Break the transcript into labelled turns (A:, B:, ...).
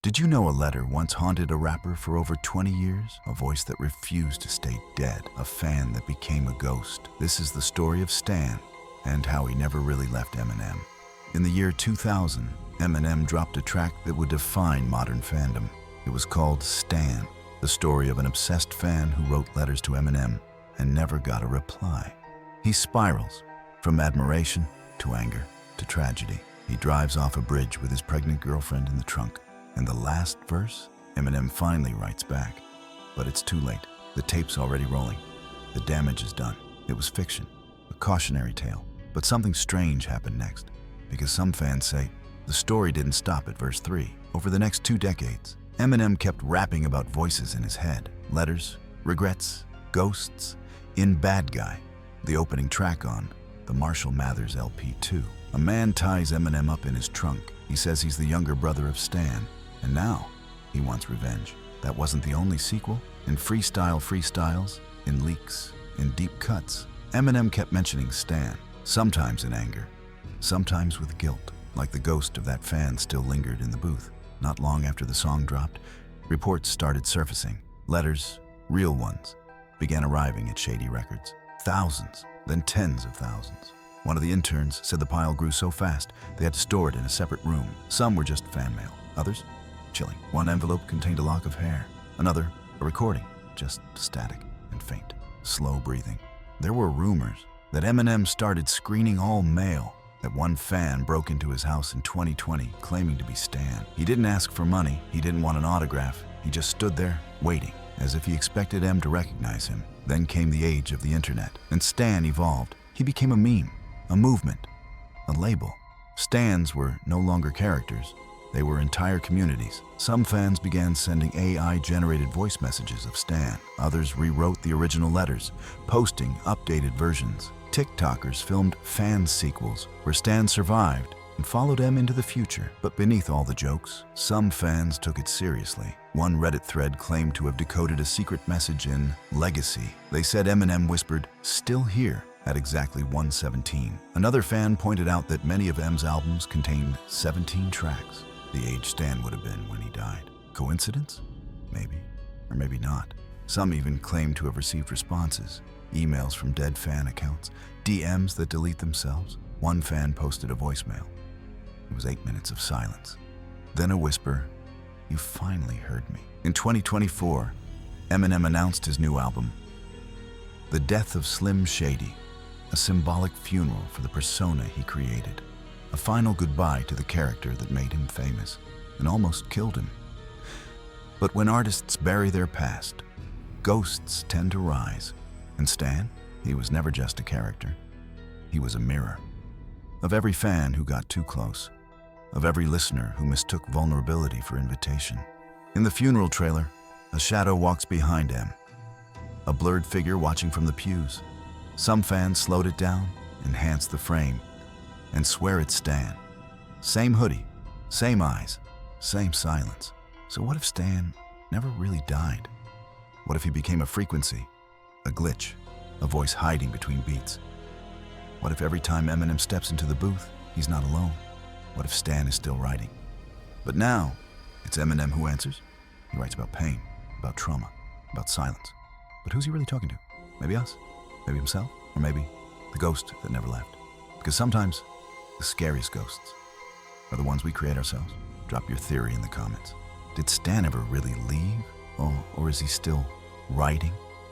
A: Did you know a letter once haunted a rapper for over 20 years? A voice that refused to stay dead, a fan that became a ghost. This is the story of Stan and how he never really left Eminem. In the year 2000, Eminem dropped a track that would define modern fandom. It was called Stan, the story of an obsessed fan who wrote letters to Eminem and never got a reply. He spirals from admiration to anger to tragedy. He drives off a bridge with his pregnant girlfriend in the trunk. In the last verse, Eminem finally writes back. But it's too late. The tape's already rolling. The damage is done. It was fiction, a cautionary tale. But something strange happened next, because some fans say the story didn't stop at verse 3. Over the next 2 decades, Eminem kept rapping about voices in his head, letters, regrets, ghosts, in Bad Guy, the opening track on the Marshall Mathers LP 2. A man ties Eminem up in his trunk. He says he's the younger brother of Stan, and now he wants revenge. That wasn't the only sequel. In freestyles, in leaks, in deep cuts, Eminem kept mentioning Stan, sometimes in anger, sometimes with guilt, like the ghost of that fan still lingered in the booth. Not long after the song dropped, reports started surfacing. Letters, real ones, began arriving at Shady Records. Thousands, then tens of thousands. One of the interns said the pile grew so fast they had to store it in a separate room. Some were just fan mail, others chilling. One envelope contained a lock of hair, another a recording, just static and faint, slow breathing. There were rumors that Eminem started screening all mail, that one fan broke into his house in 2020 claiming to be Stan. He didn't ask for money, he didn't want an autograph, he just stood there waiting, as if he expected M to recognize him. Then came the age of the internet, and Stan evolved. He became a meme, a movement, a label. Stans were no longer characters, they were entire communities. Some fans began sending AI-generated voice messages of Stan. Others rewrote the original letters, posting updated versions. TikTokers filmed fan sequels where Stan survived and followed M into the future. But beneath all the jokes, some fans took it seriously. One Reddit thread claimed to have decoded a secret message in Legacy. They said Eminem whispered, "Still here," at exactly 1:17. Another fan pointed out that many of M's albums contained 17 tracks, the age Stan would have been when he died. Coincidence? Maybe, or maybe not. Some even claimed to have received responses, emails from dead fan accounts, DMs that delete themselves. One fan posted a voicemail. It was 8 minutes of silence. Then a whisper, "You finally heard me." In 2024, Eminem announced his new album, The Death of Slim Shady, a symbolic funeral for the persona he created, a final goodbye to the character that made him famous and almost killed him. But when artists bury their past, ghosts tend to rise. And Stan, he was never just a character. He was a mirror of every fan who got too close, of every listener who mistook vulnerability for invitation. In the funeral trailer, a shadow walks behind M, a blurred figure watching from the pews. Some fans slowed it down, enhanced the frame, and swear it's Stan. Same hoodie, same eyes, same silence. So what if Stan never really died? What if he became a frequency, a glitch, a voice hiding between beats? What if every time Eminem steps into the booth, he's not alone? What if Stan is still writing? But now, it's Eminem who answers. He writes about pain, about trauma, about silence. But who's he really talking to? Maybe us? Maybe himself? Or maybe the ghost that never left? Because sometimes the scariest ghosts are the ones we create ourselves. Drop your theory in the comments. Did Stan ever really leave? Or is he still writing?